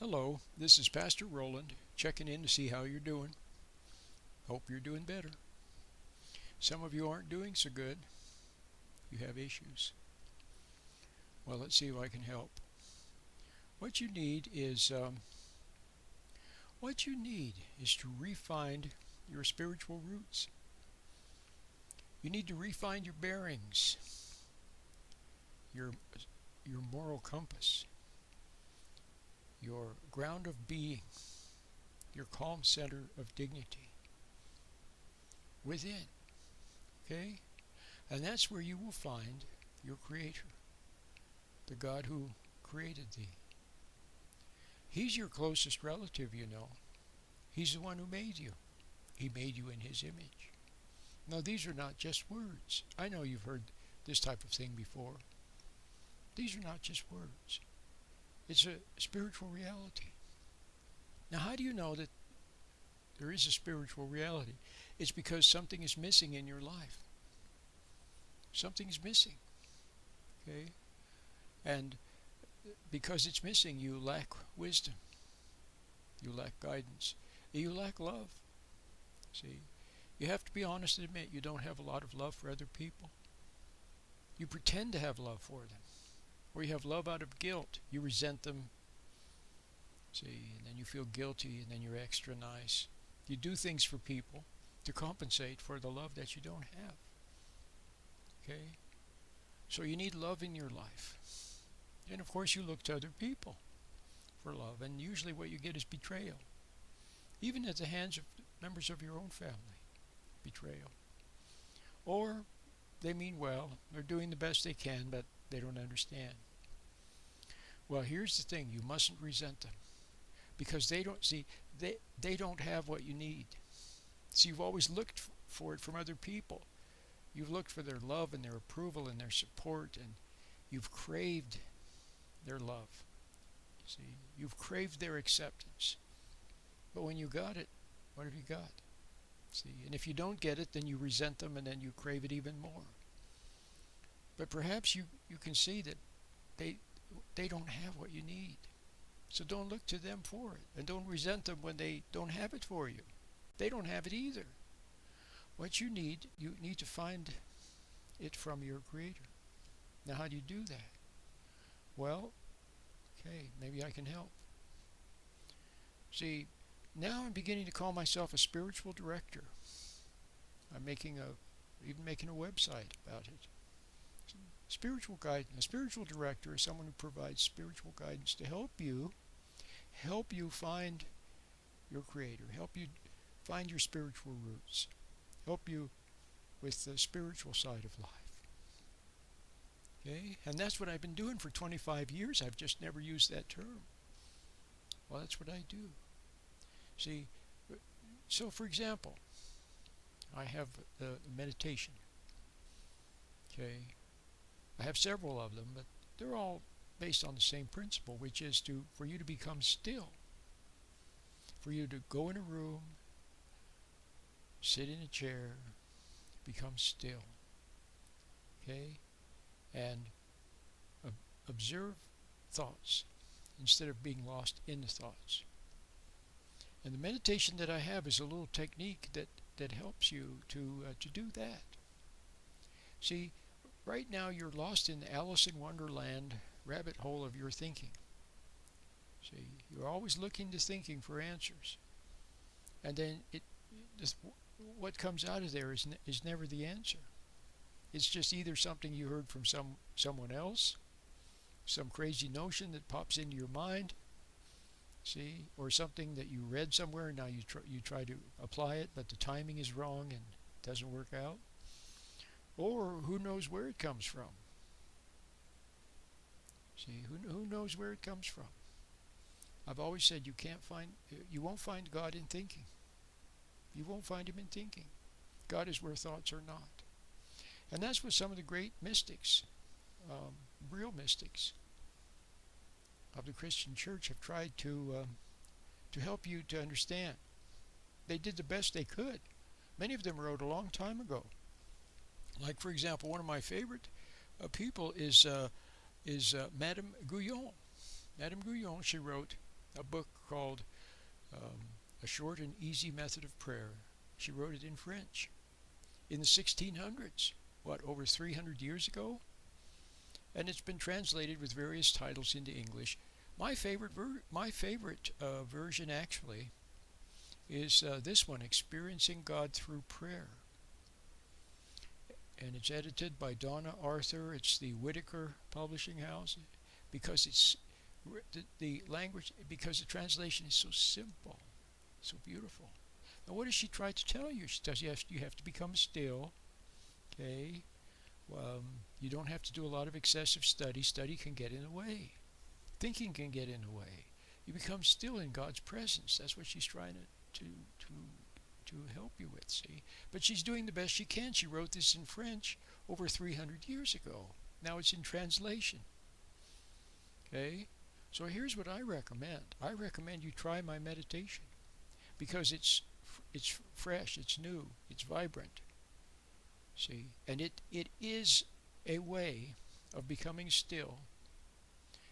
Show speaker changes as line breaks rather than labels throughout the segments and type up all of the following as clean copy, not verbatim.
Hello, this is Pastor Roland, checking in to see how you're doing. Hope you're doing better. Some of you aren't doing so good. You have issues. Well, let's see if I can help. What you need is to refine your spiritual roots. You need to refine your bearings, your your moral compass, your ground of being, your calm center of dignity within. Okay? And that's where you will find your Creator, the God who created thee. He's your closest relative, you know. He's the one who made you. He made you in His image. Now, these are not just words. I know you've heard this type of thing before. These are not just words. It's a spiritual reality. Now, how do you know that there is a spiritual reality? It's because something is missing in your life. Something is missing. Okay? And because it's missing, you lack wisdom. You lack guidance. You lack love. See? You have to be honest and admit you don't have a lot of love for other people. You pretend to have love for them. Or you have love out of guilt. You resent them. See, and then you feel guilty, and then you're extra nice. You do things for people to compensate for the love that you don't have. Okay? So you need love in your life. And of course you look to other people for love, and usually what you get is betrayal. Even at the hands of members of your own family. Betrayal. Or they mean well, they're doing the best they can, but they don't understand. Well, here's the thing, you mustn't resent them. Because they don't have what you need. See, you've always looked for it from other people. You've looked for their love and their approval and their support, and you've craved their love. See, you've craved their acceptance. But when you got it, what have you got? See, and if you don't get it, then you resent them, and then you crave it even more. But perhaps you can see that they don't have what you need. So don't look to them for it, and don't resent them when they don't have it for you. They don't have it either. What you need to find it from your Creator. Now, how do you do that? Well, okay, maybe I can help. See, now I'm beginning to call myself a spiritual director. I'm even making a website about it. Spiritual guidance. A spiritual director is someone who provides spiritual guidance to help you find your Creator, help you find your spiritual roots, help you with the spiritual side of life. Okay? And that's what I've been doing for 25 years. I've just never used that term. Well, that's what I do. See, so for example, I have the meditation. Okay? I have several of them, but they're all based on the same principle, which is for you to become still. For you to go in a room, sit in a chair, become still. Okay? And observe thoughts instead of being lost in the thoughts. And the meditation that I have is a little technique that helps you to do that. See, right now you're lost in the Alice in Wonderland rabbit hole of your thinking. See, you're always looking to thinking for answers. And then what comes out of there is never the answer. It's just either something you heard from someone else, some crazy notion that pops into your mind, see, or something that you read somewhere and now you try to apply it, but the timing is wrong and it doesn't work out. Or who knows where it comes from? See, who knows where it comes from? I've always said you won't find God in thinking. You won't find Him in thinking. God is where thoughts are not. And that's what some of the great mystics, real mystics of the Christian church have tried to help you to understand. They did the best they could. Many of them wrote a long time ago. Like, for example, one of my favorite people is Madame Guyon. Madame Guyon, she wrote a book called A Short and Easy Method of Prayer. She wrote it in French in the 1600s, over 300 years ago? And it's been translated with various titles into English. My favorite version actually is this one, Experiencing God Through Prayer. And it's edited by Donna Arthur. It's the Whitaker Publishing House, because it's the language, because the translation is so simple, so beautiful. Now, what does she try to tell you? She tells you have to become still. Okay, you don't have to do a lot of excessive study. Study can get in the way. Thinking can get in the way. You become still in God's presence. That's what she's trying to help you with, see? But she's doing the best she can. She wrote this in French over 300 years ago. Now it's in translation. Okay? So here's what I recommend. I recommend you try my meditation, because it's fresh, it's new, it's vibrant. See? And it is a way of becoming still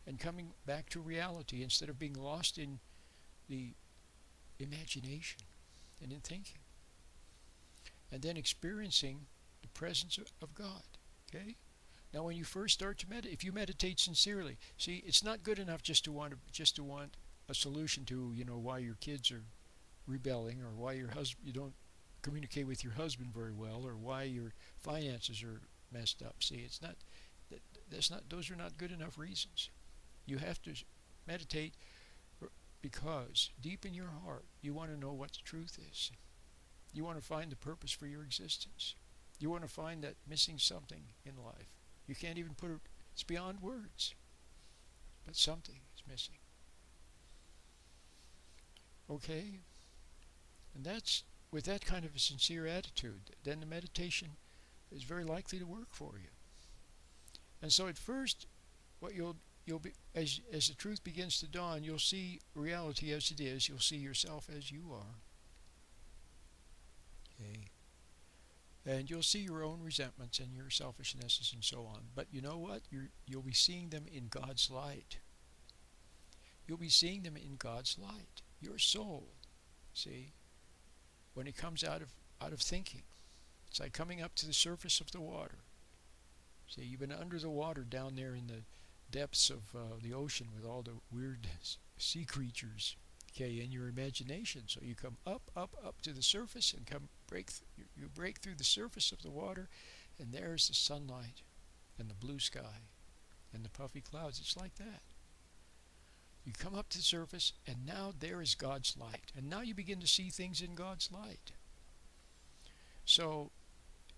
and coming back to reality instead of being lost in the imagination and in thinking. And then experiencing the presence of God. Okay? Now when you first start to meditate, if you meditate sincerely, see, it's not good enough just to want a solution to, why your kids are rebelling, or why you don't communicate with your husband very well, or why your finances are messed up. See, those are not good enough reasons. You have to meditate because deep in your heart you want to know what the truth is. You want to find the purpose for your existence. You want to find that missing something in life. You can't even put it, it's beyond words, but something is missing. Okay? And that's, with that kind of a sincere attitude, then the meditation is very likely to work for you. And so at first, what you'll be, as the truth begins to dawn, you'll see reality as it is. You'll see yourself as you are. Okay? And you'll see your own resentments and your selfishnesses and so on. But you know what? You'll be seeing them in God's light. You'll be seeing them in God's light. Your soul, see, when it comes out of thinking, it's like coming up to the surface of the water. See, you've been under the water down there in the depths of the ocean with all the weird sea creatures, okay, in your imagination. So you come up to the surface and you break through the surface of the water, and there's the sunlight and the blue sky and the puffy clouds. It's like that. You come up to the surface, and now there is God's light. And now you begin to see things in God's light. So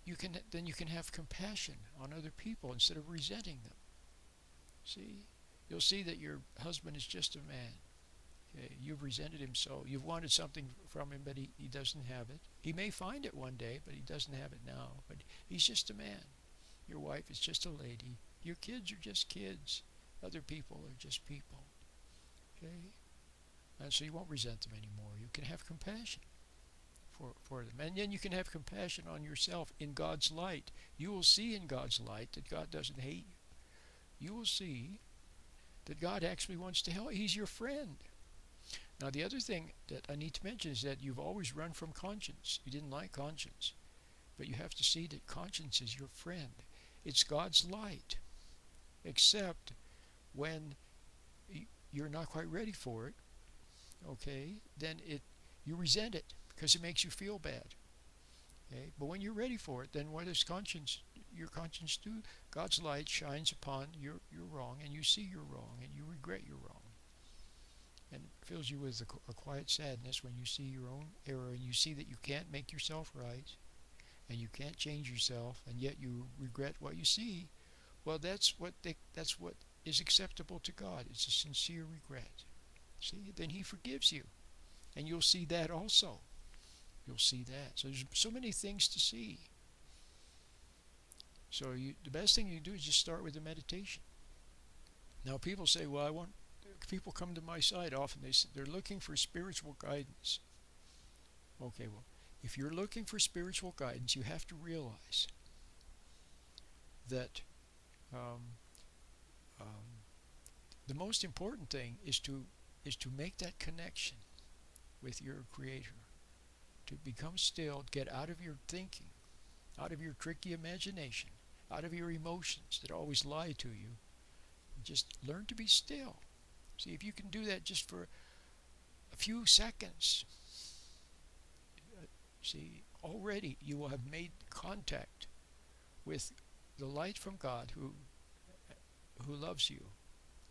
you can have compassion on other people instead of resenting them. See? You'll see that your husband is just a man. Okay? You've resented him so. You've wanted something from him, but he doesn't have it. He may find it one day, but he doesn't have it now. But he's just a man. Your wife is just a lady. Your kids are just kids. Other people are just people. Okay? And so you won't resent them anymore. You can have compassion for them. And then you can have compassion on yourself in God's light. You will see in God's light that God doesn't hate you. You will see that God actually wants to help. He's your friend. Now the other thing that I need to mention is that you've always run from conscience. You didn't like conscience. But you have to see that conscience is your friend. It's God's light. Except when you're not quite ready for it, okay, then you resent it because it makes you feel bad. Okay? But when you're ready for it, then what does your conscience do? God's light shines upon your wrong, and you see you're wrong, and you regret your wrong. And it fills you with a quiet sadness when you see your own error, and you see that you can't make yourself right, and you can't change yourself, and yet you regret what you see. Well, that's what is acceptable to God. It's a sincere regret. See, then He forgives you, and you'll see that also. You'll see that. So there's so many things to see. So the best thing you can do is just start with the meditation. Now people say, well, people come to my site often, they're looking for spiritual guidance. Okay, well, if you're looking for spiritual guidance, you have to realize that the most important thing is is to make that connection with your Creator, to become still, get out of your thinking, out of your tricky imagination, out of your emotions that always lie to you. Just learn to be still. See, if you can do that just for a few seconds, see, already you will have made contact with the light from God who loves you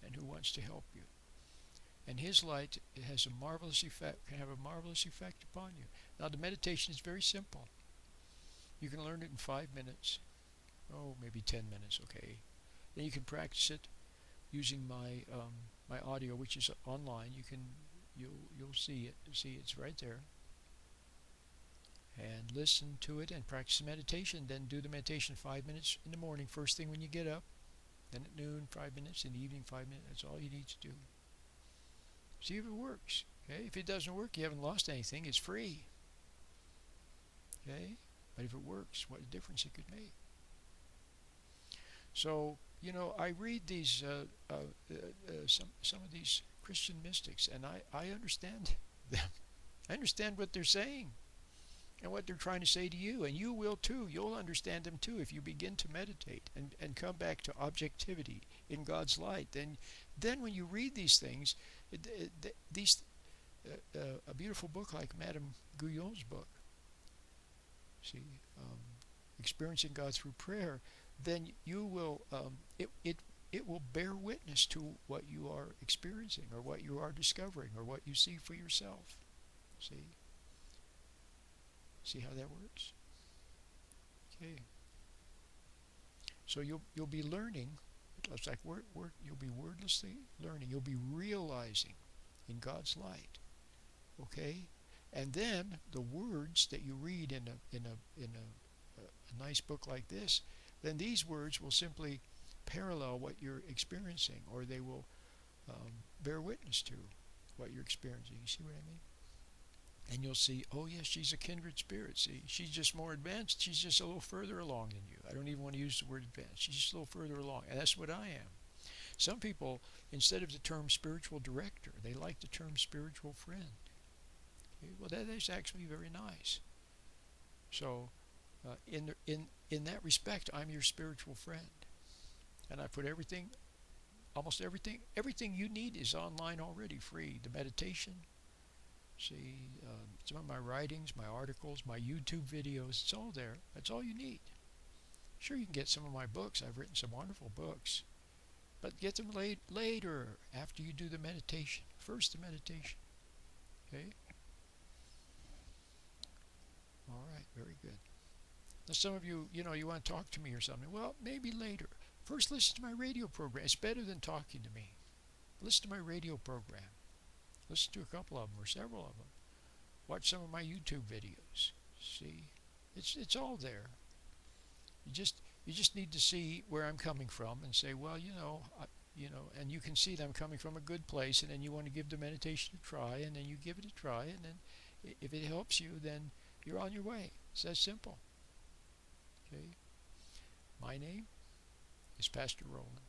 and who wants to help you. And his light has a marvelous effect, can have a marvelous effect upon you. Now the meditation is very simple. You can learn it in 5 minutes. Oh, maybe 10 minutes, okay. Then you can practice it using my my audio, which is online. You'll see it. See, it's right there. And listen to it and practice the meditation. Then do the meditation 5 minutes in the morning, first thing when you get up. Then at noon, 5 minutes. In the evening, 5 minutes. That's all you need to do. See if it works. Okay? If it doesn't work, you haven't lost anything. It's free. Okay? But if it works, what a difference it could make. So, you know, I read these some of these Christian mystics, and I understand them. I understand what they're saying and what they're trying to say to you, and you will too. You'll understand them too if you begin to meditate and come back to objectivity in God's light. Then when you read these things, a beautiful book like Madame Guyon's book, see, experiencing God through prayer, then you will it will bear witness to what you are experiencing or what you are discovering or what you see for yourself. See how that works? Okay. So you'll be learning. It's like you'll be wordlessly learning. You'll be realizing in God's light. Okay, and then the words that you read in a nice book like this, then these words will simply parallel what you're experiencing, or they will bear witness to what you're experiencing. You see what I mean? And you'll see, oh yes, she's a kindred spirit. See, she's just more advanced. She's just a little further along than you. I don't even want to use the word advanced. She's just a little further along. And that's what I am. Some people, instead of the term spiritual director, they like the term spiritual friend. Okay? Well, that is actually very nice. So, in that respect, I'm your spiritual friend. And I put everything, almost everything you need is online already, free. The meditation, see, some of my writings, my articles, my YouTube videos, it's all there. That's all you need. Sure, you can get some of my books. I've written some wonderful books. But get them later, after you do the meditation. First the meditation. Okay? All right, very good. Now some of you, you want to talk to me or something. Well, maybe later. First listen to my radio program. It's better than talking to me. Listen to my radio program. Listen to a couple of them or several of them. Watch some of my YouTube videos. See, it's all there. You just need to see where I'm coming from and say, well, and you can see that I'm coming from a good place, and then you want to give the meditation a try, and then you give it a try, and then if it helps you, then you're on your way. It's that simple. Okay. My name is Pastor Roland.